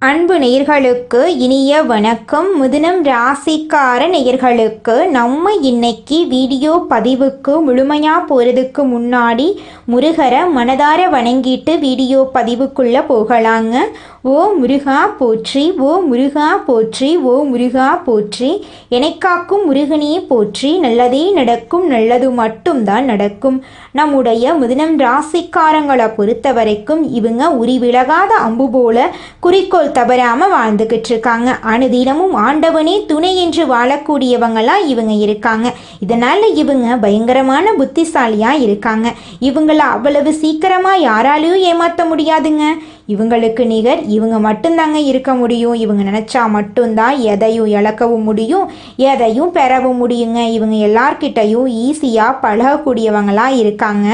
அன்பு நேயர்களுக்கு இனிய வணக்கம். மிதுனம் ராசிக்கார நேயர்களுக்கு நம்ம இன்னைக்கு வீடியோ பதிவுக்கு முழுமையாக போகிறதுக்கு முன்னாடி முருகரை மனதார வணங்கிட்டு வீடியோ பதிவுக்குள்ளே போகலாங்க. ஓ முருகா போற்றி, ஓ முருகா போற்றி, ஓ முருகா போற்றி, எனக்காக்கும் முருகனே போற்றி, நல்லதே நடக்கும், நல்லது மட்டும்தான் நடக்கும். நம்முடைய மிதுனம் ராசிக்காரங்களை பொறுத்த வரைக்கும் இவங்க உரிவிலகாத அம்பு போல குறிக்கோள் தவறாமல் வாழ்ந்துக்கிட்டு இருக்காங்க. அனுதினமும் ஆண்டவனே துணை என்று வாழக்கூடியவங்களாக இவங்க இருக்காங்க. இதனால் இவங்க பயங்கரமான புத்திசாலியாக இருக்காங்க. இவங்கள அவ்வளவு சீக்கிரமாக யாராலையும் ஏமாற்ற முடியாதுங்க. இவங்களுக்கு நிகர் இவங்க மட்டும்தாங்க இருக்க முடியும். இவங்க நினச்சா மட்டும்தான் எதையும் இழக்கவும் முடியும், எதையும் பெறவும் முடியுங்க. இவங்க எல்லார்கிட்டையும் ஈஸியாக பழகக்கூடியவங்களாக இருக்காங்க.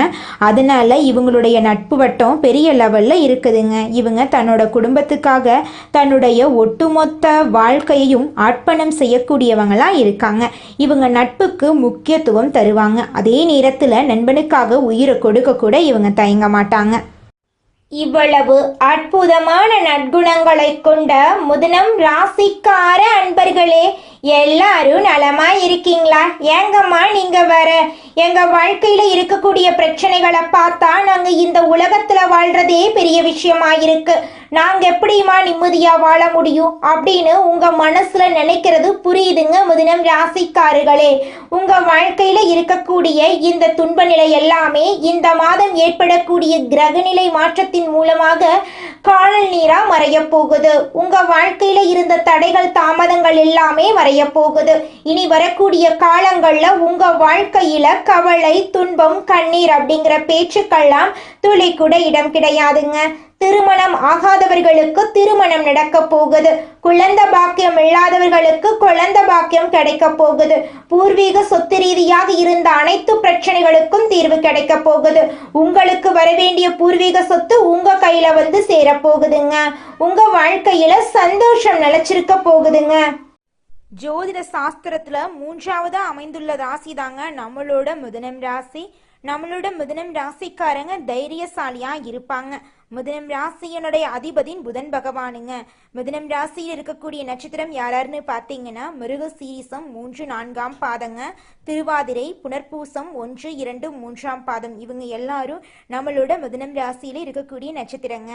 அதனால இவங்களுடைய நட்பு வட்டம் பெரிய லெவலில் இருக்குதுங்க. இவங்க தன்னோட குடும்பத்துக்காக தன்னுடைய ஒட்டுமொத்த வாழ்க்கையையும் அர்ப்பணம் செய்யக்கூடியவங்களாக இருக்காங்க. இவங்க நட்புக்கு முக்கியத்துவம் தருவாங்க. அதே நேரத்தில் நண்பனுக்காக உயிரை கொடுக்க கூட இவங்க தயங்க மாட்டாங்க. இவ்வளவு அற்புதமான நற்குணங்களை கொண்ட மிதுனம் ராசிக்கார அன்பர்களே, எல்லாரும் நலமா இருக்கீங்களா? ஏங்கம்மா நீங்க வேற எங்க வாழ்க்கையில இருக்கக்கூடிய பிரச்சனைகளை பார்த்தா நாங்க இந்த உலகத்துல வாழ்றதே பெரிய விஷயமா இருக்கு, நாங்க எப்படிமா நிம்மதியா வாழ முடியும் அப்படின்னு உங்க மனசுல நினைக்கிறது புரியுதுங்க. மிதுனம் ராசிக்காரர்களே, உங்க வாழ்க்கையில இருக்கக்கூடிய இந்த துன்ப நிலை எல்லாமே இந்த மாதம் ஏற்படக்கூடிய கிரகநிலை மாற்றத்தின் மூலமாக காணல் நீரா மறைய போகுது. உங்க வாழ்க்கையில இருந்த தடைகள் தாமதங்கள் எல்லாமே மறைய போகுது. இனி வரக்கூடிய காலங்கள்ல உங்க வாழ்க்கையில கவலை, துன்பம், கண்ணீர் அப்படிங்கிற பேச்சுக்கெல்லாம் துளி கூட இடம் கிடையாதுங்க. திருமணம் ஆகாதவர்களுக்கு திருமணம் நடக்க போகுது. குழந்தை பாக்கியம் இல்லாதவர்களுக்கு குழந்தை பாக்கியம் கிடைக்க போகுது. பூர்வீக சொத்து ரீதியாக இருந்த அனைத்து பிரச்சனைகளுக்கும் தீர்வு கிடைக்க போகுது. உங்களுக்கு வரவேண்டிய பூர்வீக சொத்து உங்க கையில வந்து சேரப்போகுதுங்க. உங்க வாழ்க்கையில சந்தோஷம் நிலைச்சிருக்க போகுதுங்க. ஜோதிட சாஸ்திரத்துல 3ஆவதா அமைந்துள்ள ராசி தாங்க நம்மளோட மிதுனம் ராசி. நம்மளோட மிதுனம் ராசிக்காரங்க தைரியசாலியா இருப்பாங்க. மிதுனம் ராசியனுடைய அதிபதியின் புதன் பகவானுங்க. மிதுனம் ராசியில் இருக்கக்கூடிய நட்சத்திரம் யாராருன்னு பார்த்தீங்கன்னா மிருகசீரிசம் 3, 4ஆம் பாதங்க, திருவாதிரை, புனர்பூசம் 1, 2, 3ஆம் பாதம். இவங்க எல்லாரும் நம்மளோட மிதுனம் ராசியில இருக்கக்கூடிய நட்சத்திரங்க.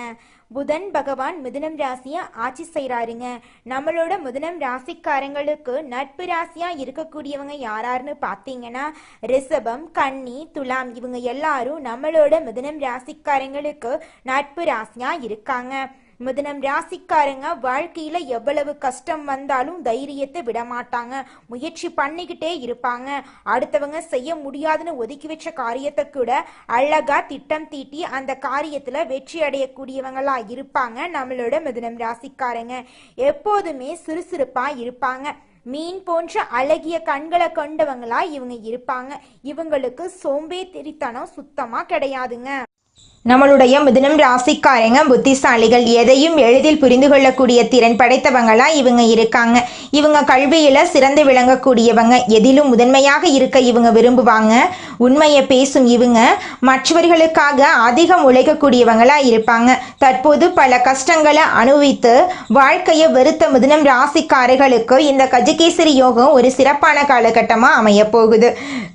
புதன் பகவான் மிதுனம் ராசியை ஆட்சி செய்கிறாருங்க. நம்மளோட மிதுனம் ராசிக்காரங்களுக்கு நட்பு ராசியா இருக்கக்கூடியவங்க யாராருன்னு பார்த்தீங்கன்னா ரிஷபம், கன்னி, துலாம். இவங்க எல்லாரும் நம்மளோட மிதுனம் ராசிக்காரங்களுக்கு நட்பு ராசியா இருக்காங்க. மிதுனம் ராசிக்காரங்க வாழ்க்கையில எவ்வளவு கஷ்டம் வந்தாலும் தைரியத்தை விட மாட்டாங்க. முயற்சி பண்ணிக்கிட்டே இருப்பாங்க. அடுத்தவங்க செய்ய முடியாதுன்னு ஒதுக்கி வச்ச காரியத்தை கூட அழகா திட்டம் தீட்டி அந்த காரியத்துல வெற்றி அடையக்கூடியவங்களா இருப்பாங்க. நம்மளோட மிதுனம் ராசிக்காரங்க எப்போதுமே சுறுசுறுப்பா இருப்பாங்க. மீன் போன்ற அழகிய கண்களை கொண்டவங்களா இவங்க இருப்பாங்க. இவங்களுக்கு சோம்பேறித்தனம் சுத்தமா கிடையாதுங்க. நம்மளுடைய மிதுனம் ராசிக்காரங்க புத்திசாலிகள். எதையும் எளிதில் புரிந்து கொள்ளக்கூடிய திறன் படைத்தவங்களா இவங்க இருக்காங்க. இவங்க கல்வியில சிறந்து விளங்கக்கூடியவங்க. எதிலும் முதன்மையாக இருக்க இவங்க விரும்புவாங்க. உண்மையை பேசும் இவங்க மற்றவர்களுக்காக அதிகம் உழைக்கக்கூடியவங்களா இருப்பாங்க. தற்போது பல கஷ்டங்களை அனுபவித்து வாழ்க்கையை வெறுத்த மிதுனம் ராசிக்காரர்களுக்கு இந்த கஜகேசரி யோகம் ஒரு சிறப்பான காலகட்டமா அமைய போகுது.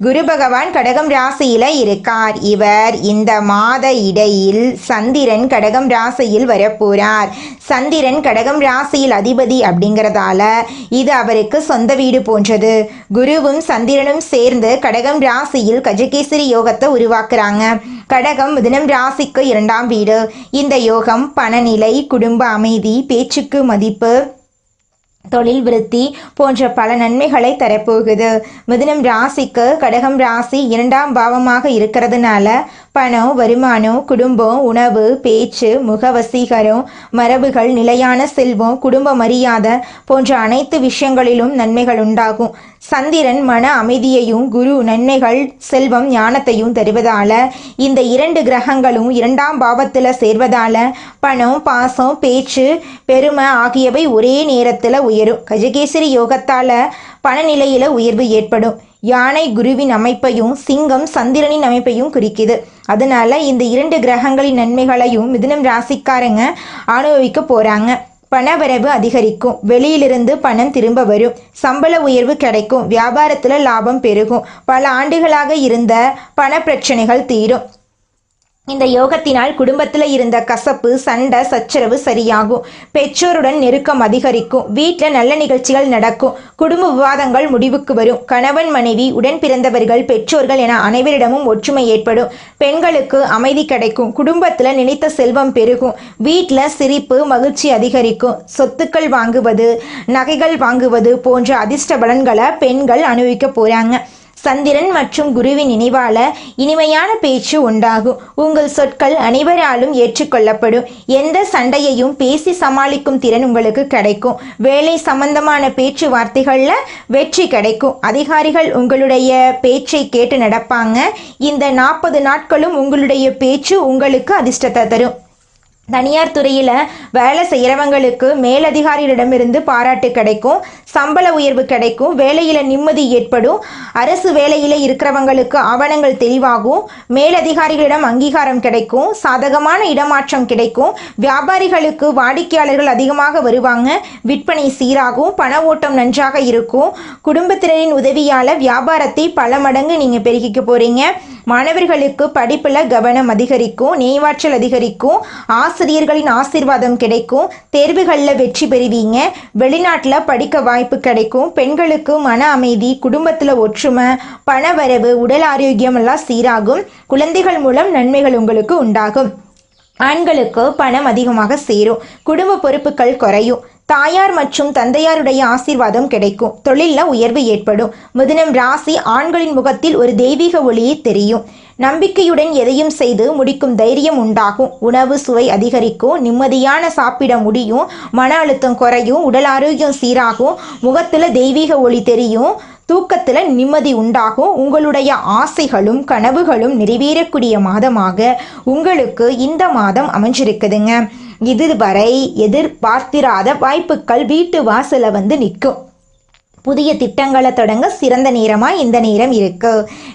குரு பகவான் கடகம் ராசியில இருக்கார். இவர் இந்த மாத இடையில் சந்திரன் கடகம் ராசியில் வரப்போறார். சந்திரன் கடகம் ராசியில் அதிபதி அப்படிங்கிறதால இது அவருக்கு சொந்த வீடு போன்றது. குருவும் சந்திரனும் சேர்ந்து கடகம் ராசியில் கஜகேசரி யோகத்தை உருவாக்குறாங்க. கடகம் மிதுனம் ராசிக்கு 2ஆம் வீடு. இந்த யோகம் பணநிலை, குடும்ப அமைதி, பேச்சுக்கு மதிப்பு, தொழில் விருத்தி போன்ற பல நன்மைகளை தரப்போகுது. மிதுனம் ராசிக்கு கடகம் ராசி 2ஆம் பாவமாக இருக்கிறதுனால பணம், வருமானம், குடும்பம், உணவு, பேச்சு, முகவசீகரம், மரபுகள், நிலையான செல்வம், குடும்ப மரியாதை போன்ற அனைத்து விஷயங்களிலும் நன்மைகள் உண்டாகும். சந்திரன் மன அமைதியையும், குரு நன்மைகள், செல்வம், ஞானத்தையும் தருவதால இந்த 2 கிரகங்களும் 2ஆம் பாவத்தில் சேர்வதால பணம், பாசம், பேச்சு, பெருமை ஆகியவை ஒரே நேரத்தில் உயரும். கஜகேசரி யோகத்தால பணநிலையில உயர்வு ஏற்படும். யானை குருவின் அமைப்பையும் சிங்கம் சந்திரனின் அமைப்பையும் குறிக்குது. அதனால இந்த 2 கிரகங்களின் நன்மைகளையும் மிதுனம் ராசிக்காரங்க அனுபவிக்க போறாங்க. பணவரவு அதிகரிக்கும், வெளியிலிருந்து பணம் திரும்ப வரும், சம்பள உயர்வு கிடைக்கும், வியாபாரத்தில் லாபம் பெருகும், பல ஆண்டுகளாக இருந்த பண பிரச்சனைகள் தீரும். இந்த யோகத்தினால் குடும்பத்தில் இருந்த கசப்பு, சண்டை, சச்சரவு சரியாகும், பெற்றோருடன் நெருக்கம் அதிகரிக்கும், வீட்டில் நல்ல நிகழ்ச்சிகள் நடக்கும், குடும்ப விவாதங்கள் முடிவுக்கு வரும், கணவன், மனைவி, உடன் பிறந்தவர்கள், பெற்றோர்கள் என அனைவரிடமும் ஒற்றுமை ஏற்படும், பெண்களுக்கு அமைதி கிடைக்கும், குடும்பத்தில் நினைத்த செல்வம் பெருகும், வீட்டில் சிரிப்பு, மகிழ்ச்சி அதிகரிக்கும், சொத்துக்கள் வாங்குவது, நகைகள் வாங்குவது போன்ற அதிர்ஷ்ட பலன்களை பெண்கள் அனுபவிக்க போறாங்க. சந்திரன் மற்றும் குருவின் நினைவால இனிமையான பேச்சு உண்டாகும், உங்கள் சொற்கள் அனைவராலும் ஏற்றுக்கொள்ளப்படும், எந்த சண்டையையும் பேசி சமாளிக்கும் திறன் உங்களுக்கு கிடைக்கும், வேலை சம்பந்தமான பேச்சுவார்த்தைகளில் வெற்றி கிடைக்கும், அதிகாரிகள் உங்களுடைய பேச்சை கேட்டு நடப்பாங்க. இந்த 40 நாட்களும் உங்களுடைய பேச்சு உங்களுக்கு அதிர்ஷ்டத்தை தரும். தனியார் துறையில் வேலை செய்கிறவங்களுக்கு மேலதிகாரிகளிடமிருந்து பாராட்டு கிடைக்கும், சம்பள உயர்வு கிடைக்கும், வேலையில் நிம்மதி ஏற்படும், அரசு வேலையில் இருக்கிறவங்களுக்கு ஆவணங்கள் தெளிவாகும், மேலதிகாரிகளிடம் அங்கீகாரம் கிடைக்கும், சாதகமான இடமாற்றம் கிடைக்கும், வியாபாரிகளுக்கு வாடிக்கையாளர்கள் அதிகமாக வருவாங்க, விற்பனை சீராகும், பண ஓட்டம் நன்றாக இருக்கும், குடும்பத்தினரின் உதவியால் வியாபாரத்தை பல மடங்கு நீங்கள் பெருகிக்க போகிறீங்க. மாணவர்களுக்கு படிப்பில் கவனம் அதிகரிக்கும், நினைவாற்றல் அதிகரிக்கும், ஆசிரியர்களின் ஆசீர்வாதம் கிடைக்கும், தேர்வுகளில் வெற்றி பெறுவீங்க, வெளிநாட்டில் படிக்க வாய்ப்பு கிடைக்கும், பெண்களுக்கு மன அமைதி, குடும்பத்தில் ஒற்றுமை, பணவரவு, உடல் ஆரோக்கியம் எல்லாம் சீராகும், குழந்தைகள் மூலம் நன்மைகள் உங்களுக்கு உண்டாகும். ஆண்களுக்கு பணம் அதிகமாக சேரும், குடும்ப பொறுப்புகள் குறையும், தாயார் மற்றும் தந்தையாருடைய ஆசீர்வாதம் கிடைக்கும், தொழிலில் உயர்வு ஏற்படும். மிதுனம் ராசி ஆண்களின் முகத்தில் ஒரு தெய்வீக ஒளியை தெரியும், நம்பிக்கையுடன் எதையும் செய்து முடிக்கும் தைரியம் உண்டாகும், உணவு சுவை அதிகரிக்கும், நிம்மதியான சாப்பிட முடியும், மன அழுத்தம் குறையும், உடல் ஆரோக்கியம் சீராகும், முகத்தில் தெய்வீக ஒளி தெரியும், தூக்கத்தில் நிம்மதி உண்டாகும், உங்களுடைய ஆசைகளும் கனவுகளும் நிறைவேறக்கூடிய மாதமாக உங்களுக்கு இந்த மாதம் அமைஞ்சிருக்குதுங்க. இதுவரை எதிர்பார்த்திராத வாய்ப்புகள் வீட்டு வாசல வந்து நிற்கும். புதிய திட்டங்களை தொடங்க சிறந்த நேரமாக இந்த நேரம் இருக்கு.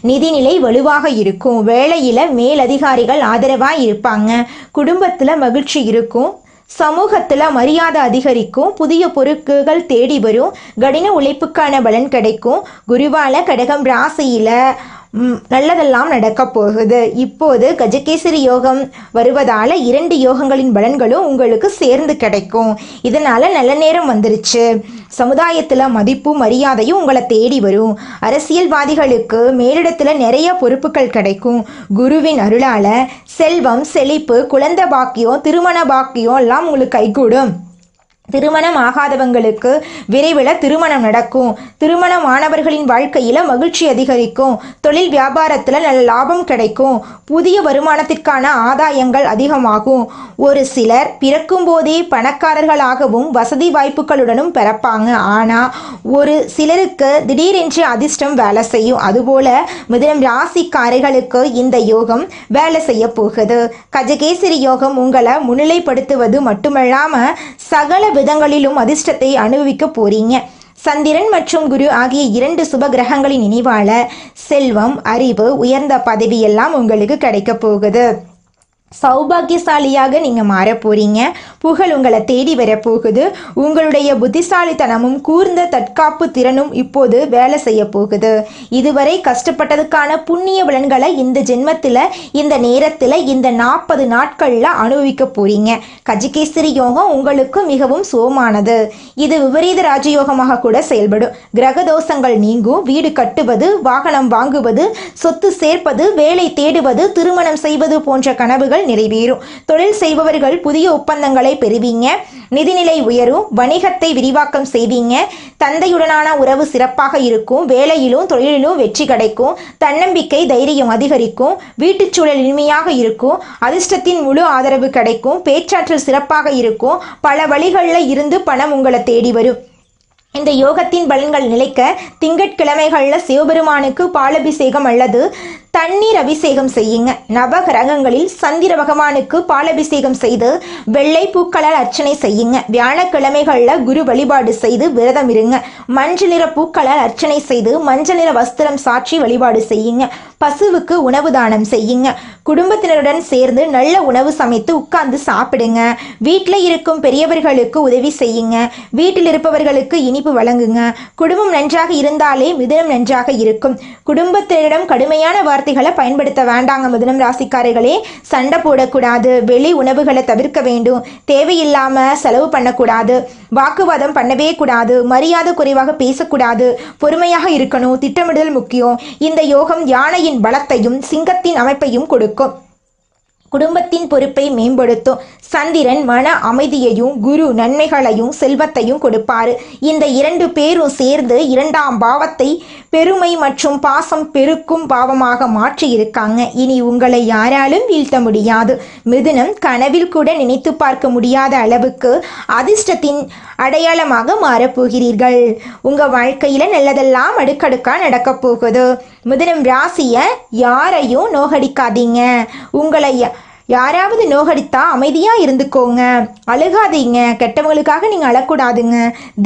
நிதிநிலை வலுவாக இருக்கும், வேலையில் மேலதிகாரிகள் ஆதரவாக இருப்பாங்க, குடும்பத்தில் மகிழ்ச்சி இருக்கும், சமூகத்தில் மரியாதை அதிகரிக்கும், புதிய பொறுப்புகள் தேடி வரும், கடின உழைப்புக்கான பலன் கிடைக்கும். குருவால கடகம் ராசியில் நல்லதெல்லாம் நடக்க போகுது. இப்போது கஜகேசரி யோகம் வருவதால் 2 யோகங்களின் பலன்களும் உங்களுக்கு சேர்ந்து கிடைக்கும். இதனால் நல்ல நேரம் வந்துருச்சு. சமுதாயத்தில் மதிப்பும் மரியாதையும் உங்களை தேடி வரும். அரசியல்வாதிகளுக்கு மேலிடத்தில் நிறைய பொறுப்புகள் கிடைக்கும். குருவின் அருளால் செல்வம், செழிப்பு, குழந்தை பாக்கியம், திருமண பாக்கியம் எல்லாம் உங்களுக்கு கைகூடும். திருமணம் ஆகாதவங்களுக்கு விரைவில் திருமணம் நடக்கும். திருமணமானவர்களின் வாழ்க்கையில் மகிழ்ச்சி அதிகரிக்கும். தொழில் வியாபாரத்தில் நல்ல லாபம் கிடைக்கும். புதிய வருமானத்திற்கான ஆதாயங்கள் அதிகமாகும். ஒரு சிலர் பிறக்கும் போதே பணக்காரர்களாகவும் வசதி வாய்ப்புகளுடனும் பிறப்பாங்க. ஆனால் ஒரு சிலருக்கு திடீரென்று அதிர்ஷ்டம் வேலை செய்யும். அதுபோல மிதுனம் ராசிக்காரர்களுக்கு இந்த யோகம் வேலை செய்ய போகுது. கஜகேசரி யோகம் உங்களை முன்னிலைப்படுத்துவது மட்டுமல்லாமல் சகல விதங்களிலும் அதிர்ஷ்டத்தை அனுபவிக்க போறீங்க. சந்திரன் மற்றும் குரு ஆகிய 2 சுப கிரகங்களின் நினைவால செல்வம், அறிவு, உயர்ந்த பதவி எல்லாம் உங்களுக்கு கிடைக்க போகுது. சௌபாகியசாலியாக நீங்கள் மாற போறீங்க. புகழ் உங்களை தேடி வரப்போகுது. உங்களுடைய புத்திசாலித்தனமும் கூர்ந்த தற்காப்பு திறனும் இப்போது வேலை செய்ய போகுது. இதுவரை கஷ்டப்பட்டதுக்கான புண்ணிய பலன்களை இந்த ஜென்மத்தில், இந்த நேரத்தில், இந்த 40 நாட்களில் அனுபவிக்க போறீங்க. கஜகேசரி யோகம் உங்களுக்கு மிகவும் சுகமானது. இது விபரீத ராஜயோகமாக கூட செயல்படும். கிரக தோஷங்கள் நீங்கும். வீடு கட்டுவது, வாகனம் வாங்குவது, சொத்து சேர்ப்பது, வேலை தேடுவது, திருமணம் செய்வது போன்ற கனவுகள் நிறைவேறும். தொழில் செய்பவர்கள் புதிய ஒப்பந்தங்களை பெறுவீங்க. நிதிநிலை உயரும். வணிகத்தை விரிவாக்கம் செய்வீங்க. தந்தையுடனான உறவு சிறப்பாக இருக்கும். வேலையிலும் தொழிலிலும் வெற்றி கிடைக்கும். தன்னம்பிக்கை, தைரியம் அதிகரிக்கும். வீட்டுச் சூழல் இனிமையாக இருக்கும். அதிர்ஷ்டத்தின் முழு ஆதரவு கிடைக்கும். பேச்சாற்றல் சிறப்பாக இருக்கும். பல வழிகளில் இருந்து பணம் உங்களை தேடி வரும். இந்த யோகத்தின் பலன்கள் நிலைக்க திங்கட்கிழமைகளில் சிவபெருமானுக்கு பாலபிஷேகம் அல்லது தண்ணீர் அபிஷேகம் செய்யுங்க. நவகிரகங்களில் சந்திர பகவானுக்கு பாலபிஷேகம் செய்து வெள்ளை பூக்களால் அர்ச்சனை செய்யுங்க. வியாழக்கிழமைகளில் குரு வழிபாடு செய்து விரதம் இருங்க. மஞ்சள் நிற பூக்களால் அர்ச்சனை செய்து மஞ்சள் நிற வஸ்திரம் சாற்றி வழிபாடு செய்யுங்க. பசுவுக்கு உணவு தானம் செய்யுங்க. குடும்பத்தினருடன் சேர்ந்து நல்ல உணவு சமைத்து உட்கார்ந்து சாப்பிடுங்க. வீட்டில் இருக்கும் பெரியவர்களுக்கு உதவி செய்யுங்க. வீட்டில் இருப்பவர்களுக்கு இனிப்பு வழங்குங்க. குடும்பம் நன்றாக இருந்தாலே மிதுனம் நன்றாக இருக்கும். குடும்பத்தினரிடம் கடுமையான வார்த்தைகளை பயன்படுத்த வேண்டாங்க. மிதுனம் ராசிக்காரர்களே, சண்டை போடக்கூடாது. வெளி உணவுகளை தவிர்க்க வேண்டும். தேவையில்லாம செலவு பண்ணக்கூடாது. வாக்குவாதம் பண்ணவே கூடாது. மரியாதை குறைவாக பேசக்கூடாது. பொறுமையாக இருக்கணும். திட்டமிடுதல் முக்கியம். இந்த யோகம் யானையின் பலத்தையும் சிங்கத்தின் அமைப்பையும் கொடுக்கும். குடும்பத்தின் பொறுப்பை மேம்படுத்தும். சந்திரன் மன அமைதியையும் குரு நன்மைகளையும் செல்வத்தையும் கொடுப்பாரு. இந்த இரண்டு பேரும் சேர்ந்து இரண்டாம் பாவத்தை பெருமை மற்றும் பாசம் பெருக்கும் பாவமாக மாற்றி இருக்காங்க. இனி உங்களை யாராலும் வீழ்த்த முடியாது. மிதுனம் கனவில் கூட நினைத்து பார்க்க முடியாத அளவுக்கு அதிர்ஷ்டத்தின் அடையாளமாக மாறப்போகிறீர்கள். உங்க வாழ்க்கையில நல்லதெல்லாம் அடுக்கடுக்கா நடக்க போகுது. மிதுனம் ராசிய யாரையும் நோகடிக்காதீங்க. உங்களை யாராவது நோகடித்தா அமைதியா இருந்துக்கோங்க. அழுகாதீங்க. கெட்டவங்களுக்காக நீங்க அழக்கூடாதுங்க.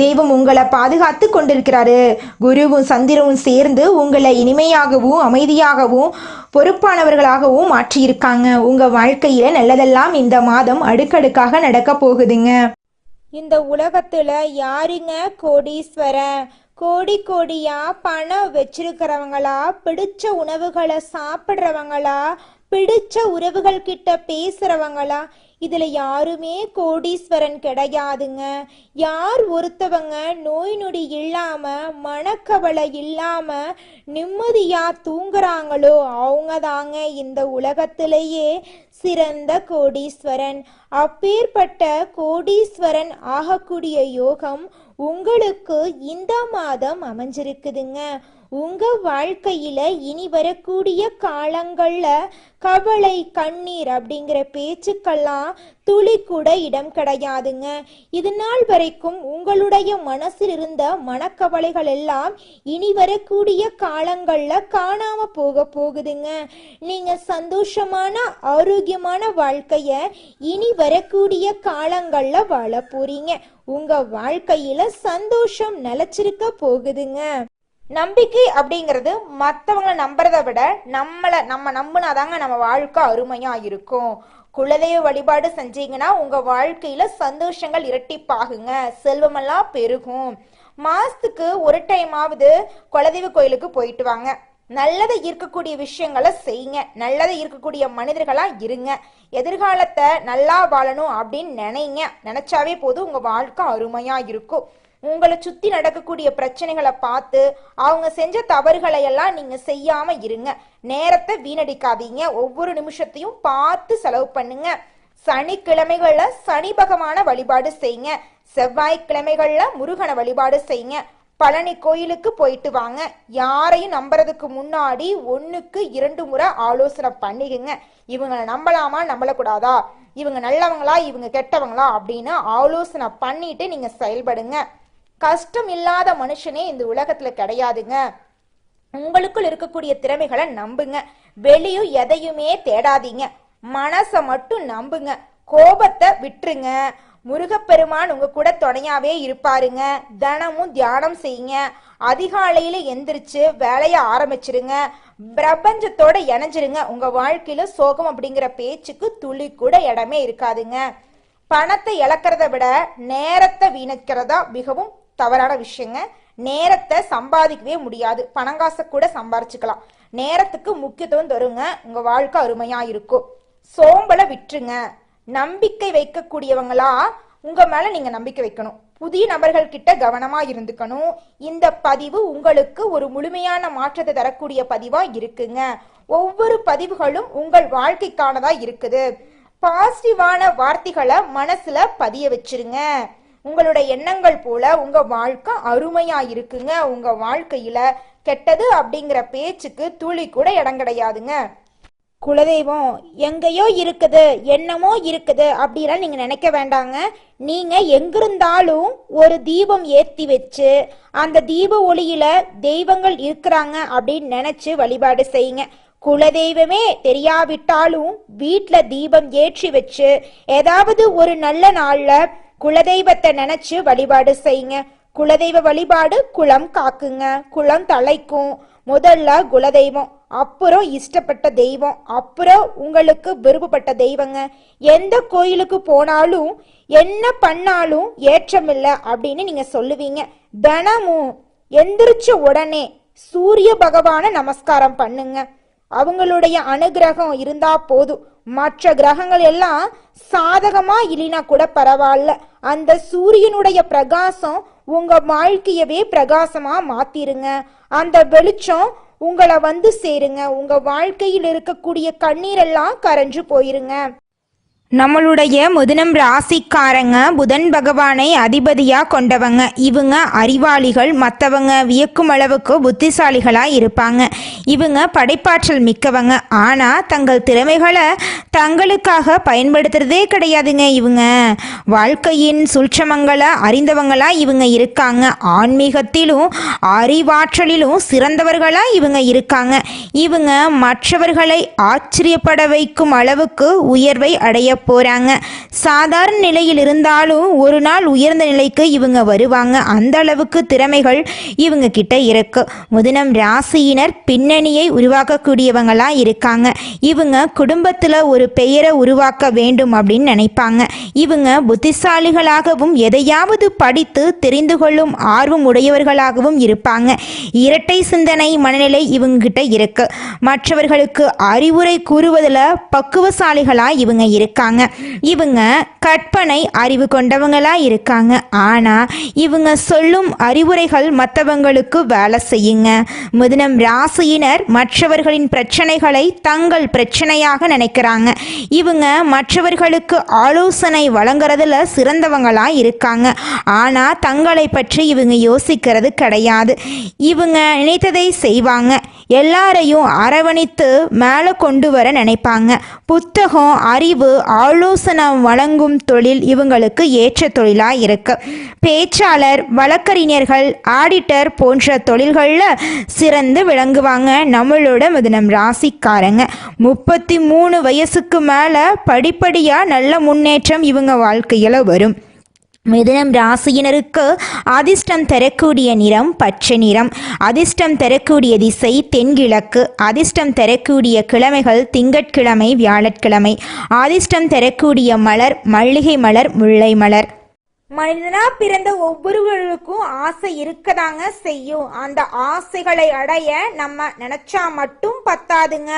தெய்வம் உங்களை பாதுகாத்து கொண்டிருக்கிறாரு. குருவும் சந்திரவும் சேர்ந்து உங்களை இனிமையாகவும் அமைதியாகவும் பொறுப்பானவர்களாகவும் மாற்றியிருக்காங்க. உங்க வாழ்க்கையில நல்லதெல்லாம் இந்த மாதம் அடுக்கடுக்காக நடக்க போகுதுங்க. இந்த உலகத்துல யாருங்க கோடீஸ்வரன்? கோடி கோடியா பணம் வச்சிருக்கிறவங்களா, பிடிச்ச உணவுகளை சாப்பிட்றவங்களா, பிடிச்ச உறவுகள் கிட்ட பேசுறவங்களா? இதுல யாருமே கோடீஸ்வரன் கிடையாதுங்க. யார் ஒருத்தவங்க நோய் நொடி இல்லாம மனக்கவலை இல்லாம நிம்மதியா தூங்குறாங்களோ அவங்க தாங்க இந்த உலகத்திலேயே சிறந்த கோடீஸ்வரன். அப்பேற்பட்ட கோடீஸ்வரன் ஆகக்கூடிய யோகம் உங்களுக்கு இந்த மாதம் அமைஞ்சிருக்குதுங்க. உங்க வாழ்க்கையில இனி வரக்கூடிய காலங்கள்ல கவலை கண்ணீர் அப்படிங்கிற பேச்சுக்கெல்லாம் துளி கூட இடம் கிடையாதுங்க. இது நாள் வரைக்கும் உங்களுடைய மனசில் இருந்த மனக்கவலைகள் எல்லாம் இனி வரக்கூடிய காலங்கள்ல காணாம போகுதுங்க. நீங்க சந்தோஷமான ஆரோக்கியமான வாழ்க்கைய இனி வரக்கூடிய காலங்கள்ல வாழ போறீங்க. உங்க வாழ்க்கையில சந்தோஷம் நிலைச்சிருக்க போகுதுங்க. நம்பிக்கை அப்படிங்கிறது மற்றவங்களை நம்புறதை விட நம்ம நம்பினாதாங்க நம்ம வாழ்க்கை அருமையா இருக்கும். குலதெய்வ வழிபாடு செஞ்சீங்கன்னா உங்க வாழ்க்கையில சந்தோஷங்கள் இரட்டிப்பாகுங்க. செல்வமெல்லாம் பெருகும். மாசத்துக்கு ஒரு டைமாவது குலதெய்வ கோயிலுக்கு போயிட்டு வாங்க. நல்லதை இருக்கக்கூடிய விஷயங்களை செய்யுங்க. நல்லதை இருக்கக்கூடிய மனிதர்களா இருங்க. எதிர்காலத்தை நல்லா வாழணும் அப்படின்னு நினைச்சாவே போதும். உங்க வாழ்க்கை அருமையா இருக்கும். உங்களை சுத்தி நடக்கக்கூடிய பிரச்சனைகளை பார்த்து அவங்க செஞ்ச தவறுகளை எல்லாம் நீங்க செய்யாம இருங்க. நேரத்தை வீணடிக்காதீங்க. ஒவ்வொரு நிமிஷத்தையும் பார்த்து செலவு பண்ணுங்க. சனிக்கிழமைகள்ல சனி பகவான வழிபாடு செய்யுங்க. செவ்வாய்க்கிழமைகள்ல முருகனை வழிபாடு செய்யுங்க. பழனி கோயிலுக்கு போயிட்டு வாங்க. யாரையும் நம்புறதுக்கு முன்னாடி 1க்கு 2 முறை ஆலோசனை பண்ணிக்குங்க. இவங்களை நம்பலாமா நம்பலக்கூடாதா, இவங்க நல்லவங்களா இவங்க கெட்டவங்களா அப்படின்னு ஆலோசனை பண்ணிட்டு நீங்க செயல்படுங்க. கஷ்டம் இல்லாத மனுஷனே இந்த உலகத்துல கிடையாதுங்க. உங்களுக்குள் இருக்கக்கூடிய திறமைகளை நம்புங்க. வெளியும் எதையுமே தேடாதீங்க. மனசை மட்டும் நம்புங்க. கோபத்தை விட்டுருங்க. முருகப்பெருமான் உங்க கூட துணையாவே இருப்பாருங்க. தினமும் தியானம் செய்யுங்க. அதிகாலையில எந்திரிச்சு வேலைய ஆரம்பிச்சிருங்க. பிரபஞ்சத்தோட இணைஞ்சிருங்க. உங்க வாழ்க்கையில சோகம் அப்படிங்கிற பேச்சுக்கு துளி கூட இடமே இருக்காதுங்க. பணத்தை இழக்கிறத விட நேரத்தை வீணக்கிறதா மிகவும் தவறான விஷயங்க. நேரத்தை சம்பாதிக்கவே முடியாது. பணங்காசை கூட சம்பாரிச்சுக்கலாம். நேரத்துக்கு முக்கியத்துவம் தருங்க. உங்க வாழ்க்கை அருமையா இருக்கும். சோம்பலை விட்டுருங்க. நம்பிக்கை வைக்கக்கூடியவங்களா உங்க மேல நீங்க நம்பிக்கை வைக்கணும். புதிய நபர்கள் கிட்ட கவனமா இருந்துக்கணும். இந்த பதிவு உங்களுக்கு ஒரு முழுமையான மாற்றத்தை தரக்கூடிய பதிவா இருக்குங்க. ஒவ்வொரு பதிவுகளும் உங்கள் வாழ்க்கைக்கானதா இருக்குது. பாசிட்டிவான வார்த்தைகளை மனசுல பதிய வச்சிருங்க. உங்களுடைய எண்ணங்கள் போல உங்க வாழ்க்கை அருமையா இருக்குங்க. உங்க வாழ்க்கையில கெட்டது அப்படிங்கிற பேச்சுக்கு துளி கூட இடம் கிடையாதுங்க. குலதெய்வம் எங்கேயோ இருக்குது, என்னமோ இருக்குது அப்படிலாம் நீங்க நினைக்க வேண்டாங்க. நீங்க எங்கிருந்தாலும் ஒரு தீபம் ஏத்தி வச்சு அந்த தீப ஒளியில தெய்வங்கள் இருக்கிறாங்க அப்படின்னு நினைச்சு வழிபாடு செய்யுங்க. குலதெய்வமே தெரியாவிட்டாலும் வீட்ல தீபம் ஏற்றி வச்சு ஏதாவது ஒரு நல்ல நாள்ல குலதெய்வத்தை நினைச்சு வழிபாடு செய்யுங்க. குலதெய்வ வழிபாடு குலம் காக்குங்க, குலம் தலைக்கும். முதல்ல குலதெய்வம், அப்புறம் இஷ்டப்பட்ட தெய்வம், அப்புறம் உங்களுக்கு விருப்பப்பட்ட தெய்வங்க. எந்த கோயிலுக்கு போனாலும் என்ன பண்ணாலும் ஏற்றமில்லை அப்படின்னு நீங்க சொல்லுவீங்க. தினமும் எந்திரிச்ச உடனே சூரிய பகவான நமஸ்காரம் பண்ணுங்க. அவங்களுடைய அனுகிரகம் இருந்தா போதும். மற்ற கிரகங்கள் எல்லாம் சாதகமா இல்லைனா கூட பரவாயில்ல, அந்த சூரியனுடைய பிரகாசம் உங்க வாழ்க்கையவே பிரகாசமா மாத்திருங்க. அந்த வெளிச்சம் உங்களை வந்து சேருங்க. உங்க வாழ்க்கையில் இருக்கக்கூடிய கண்ணீரெல்லாம் கரைஞ்சு போயிருங்க. நம்மளுடைய மிதுனம் ராசிக்காரங்க புதன் பகவானை அதிபதியா கொண்டவங்க. இவங்க அறிவாளிகள், மற்றவங்க வியக்கும் அளவுக்கு புத்திசாலிகளாக இருப்பாங்க. இவங்க படைப்பாற்றல் மிக்கவங்க. ஆனால் தங்கள் திறமைகளை தங்களுக்காக பயன்படுத்துறதே கிடையாதுங்க. இவங்க வாழ்க்கையின் சூட்சமங்களை அறிந்தவங்களா இவங்க இருக்காங்க. ஆன்மீகத்திலும் அறிவாற்றலிலும் சிறந்தவர்களா இவங்க இருக்காங்க. இவங்க மற்றவர்களை ஆச்சரியப்பட வைக்கும் அளவுக்கு உயர்வை அடைய போறாங்க. சாதாரண நிலையில் இருந்தாலும் ஒரு நாள் உயர்ந்த நிலைக்கு இவங்க வருவாங்க. அந்த அளவுக்கு திறமைகள் இவங்க கிட்ட இருக்கு. மிதுனம் ராசியினர் பின்னணியை உருவாக்கக்கூடியவங்களா இருக்காங்க. இவங்க குடும்பத்துல ஒரு பெயரை உருவாக்க வேண்டும் அப்படின்னு நினைப்பாங்க. இவங்க புத்திசாலிகளாகவும் எதையாவது படித்து தெரிந்து கொள்ளும் ஆர்வம் உடையவர்களாகவும் இருப்பாங்க. இரட்டை சிந்தனை மனநிலை இவங்க கிட்ட இருக்கு. மற்றவர்களுக்கு அறிவுரை கூறுவதில் பக்குவசாலிகளா இவங்க இருக்காங்க. இவங்க கற்பனை அறிவு கொண்டவங்களா இருக்காங்க. ஆனா இவங்க சொல்லும் அறிவுரைகள் மற்றவங்களுக்கு வேலை செய்யுங்க. மிதுனம் ராசியினர் மற்றவர்களின் பிரச்சனைகளை தங்கள் பிரச்சனையாக நினைக்கிறாங்க. இவங்க மற்றவர்களுக்கு ஆலோசனை வழங்குறதுல சிறந்தவங்களா இருக்காங்க. ஆனா தங்களை பற்றி இவங்க யோசிக்கிறது கிடையாது. இவங்க நினைத்ததை செய்வாங்க. எல்லாரையும் அரவணைத்து மேலே கொண்டு வர நினைப்பாங்க. புத்தகம், அறிவு, ஆலோசனை வழங்கும் தொழில் இவங்களுக்கு ஏற்ற தொழிலாக இருக்கு. பேச்சாளர், வழக்கறிஞர்கள், ஆடிட்டர் போன்ற தொழில்களில் சிறந்து விளங்குவாங்க நம்மளோட மிதுனம் ராசிக்காரங்க. 33 வயசுக்கு மேலே படிப்படியாக நல்ல முன்னேற்றம் இவங்க வாழ்க்கையில் வரும். மிதுனம் ராசியினருக்கு அதிர்ஷ்டம் தரக்கூடிய நிறம் பச்சை நிறம். அதிர்ஷ்டம் தரக்கூடிய திசை தென்கிழக்கு. அதிர்ஷ்டம் தரக்கூடிய கிழமைகள் திங்கட்கிழமை, வியாழக்கிழமை. அதிர்ஷ்டம் தரக்கூடிய மலர் மல்லிகை மலர், முல்லை மலர். மனிதனா பிறந்த ஒவ்வொருவருக்கும் ஆசை இருக்கதாங்க செய்யும். அந்த ஆசைகளை அடைய நம்ம நினைச்சா மட்டும் பத்தாதுங்க.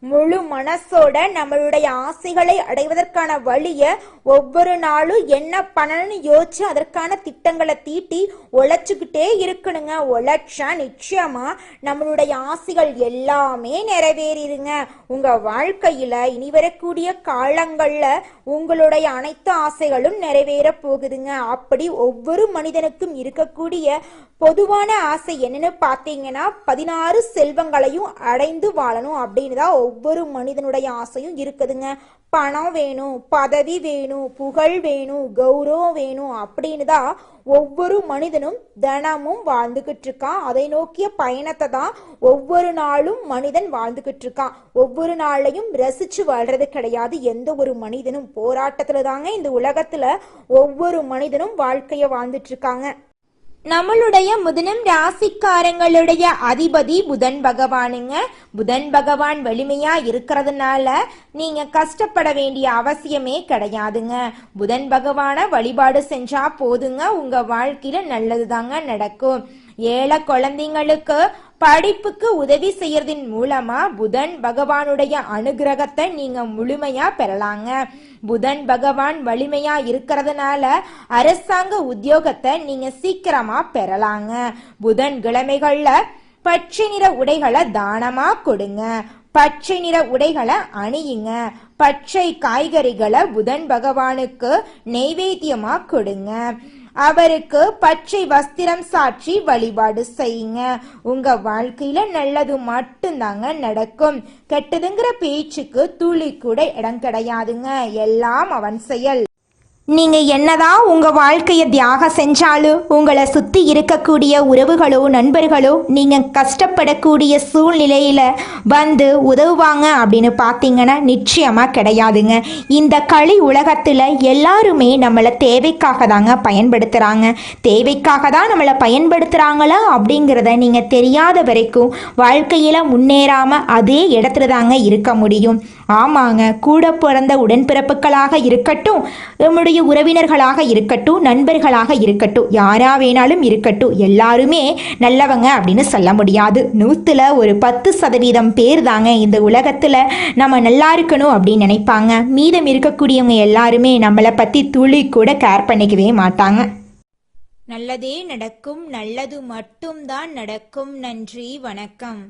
முழு மனசோட நம்மளுடைய ஆசைகளை அடைவதற்கான வழிய ஒவ்வொரு நாளும் என்ன பண்ணணும்னு யோசிச்சு அதற்கான திட்டங்களை தீட்டி உழைச்சுக்கிட்டே இருக்கணுங்க. உழைச்சா நிச்சயமா நம்மளுடைய ஆசைகள் எல்லாமே நிறைவேறிடுங்க. உங்க வாழ்க்கையில இனி வரக்கூடிய காலங்கள்ல உங்களுடைய அனைத்து ஆசைகளும் நிறைவேற போகுதுங்க. அப்படி ஒவ்வொரு மனிதனுக்கும் இருக்கக்கூடிய பொதுவான ஆசை என்னன்னு பார்த்தீங்கன்னா 16 செல்வங்களையும் அடைந்து வாழணும் அப்படின்னு தான் ஒவ்வொரு மனிதனுடைய ஆசையும் இருக்குதுங்க. பணம் வேணும், பதவி வேணும், புகழ் வேணும், கௌரவம் வேணும் அப்படின்னு தான் ஒவ்வொரு மனிதனும் தினமும் வாழ்ந்துகிட்டு இருக்கான். அதை நோக்கிய பயணத்தை தான் ஒவ்வொரு நாளும் மனிதன் வாழ்ந்துகிட்டு இருக்கான். ஒவ்வொரு நாளையும் ரசிச்சு வாழ்றது கிடையாது. எந்த ஒரு மனிதனும் போராட்டத்துல தாங்க இந்த உலகத்துல ஒவ்வொரு மனிதனும் வாழ்க்கைய வாழ்ந்துட்டு இருக்காங்க. நம்மளுடைய மிதுனம் ராசிக்காரங்களுடைய அதிபதி புதன் பகவானுங்க. புதன் பகவான் வலிமையா இருக்கிறதுனால நீங்க கஷ்டப்பட வேண்டிய அவசியமே கிடையாதுங்க. புதன் பகவான வழிபாடு செஞ்சா போதுங்க, உங்க வாழ்க்கையில நல்லதுதாங்க நடக்கும். ஏழை குழந்தைங்களுக்கு படிப்புக்கு உதவி செய்யறதின் மூலமா புதன் பகவானுடைய அனுகிரகத்தை நீங்க முழுமையா பெறலாங்க. புதன் பகவான் வலிமையா இருக்கிறதுனால அரசாங்க உத்தியோகத்தை நீங்க சீக்கிரமா பெறலாங்க. புதன் கிழமைகள்ல பச்சை நிற உடைகளை தானமா கொடுங்க. பச்சை நிற உடைகளை அணியுங்க. பச்சை காய்கறிகளை புதன் பகவானுக்கு நெய்வேத்தியமா கொடுங்க. அவருக்கு பச்சை வஸ்திரம் சாற்றி வழிபாடு செய்யுங்க. உங்க வாழ்க்கையில நல்லது மட்டும்தாங்க நடக்கும். கெட்டதுங்கிற பேச்சுக்கு துளி கூட இடம் கிடையாதுங்க. எல்லாம் அவன் செயல். நீங்க என்னதான் உங்க வாழ்க்கையை தியாகம் செஞ்சாலும் உங்களை சுத்தி இருக்கக்கூடிய உறவுகளோ நண்பர்களோ நீங்க கஷ்டப்படக்கூடிய சூழ்நிலையில வந்து உதவுவாங்க அப்படின்னு பார்த்தீங்கன்னா நிச்சயமா கிடையாதுங்க. இந்த களி உலகத்துல எல்லாருமே நம்மளை தேவைக்காக தாங்க பயன்படுத்துறாங்க. தேவைக்காக தான் நம்மளை பயன்படுத்துறாங்களா அப்படிங்கிறத நீங்க தெரியாத வரைக்கும் வாழ்க்கையில முன்னேறாம அதே இடத்துல தாங்க இருக்க முடியும். ஆமாங்க, கூட பிறந்த உடன்பிறப்புகளாக இருக்கட்டும், நம்முடைய உறவினர்களாக இருக்கட்டும், நண்பர்களாக இருக்கட்டும், யாரா வேணாலும் இருக்கட்டும், எல்லாருமே நல்லவங்க அப்படின்னு சொல்ல முடியாது. 100ல் ஒரு 10% பேர் தாங்க இந்த உலகத்தில் நம்ம நல்லா இருக்கணும் அப்படின்னு நினைப்பாங்க. மீதம் இருக்கக்கூடியவங்க எல்லாருமே நம்மளை பற்றி துளி கூட கேர் பண்ணிக்கவே மாட்டாங்க. நல்லதே நடக்கும், நல்லது மட்டும்தான் நடக்கும். நன்றி, வணக்கம்.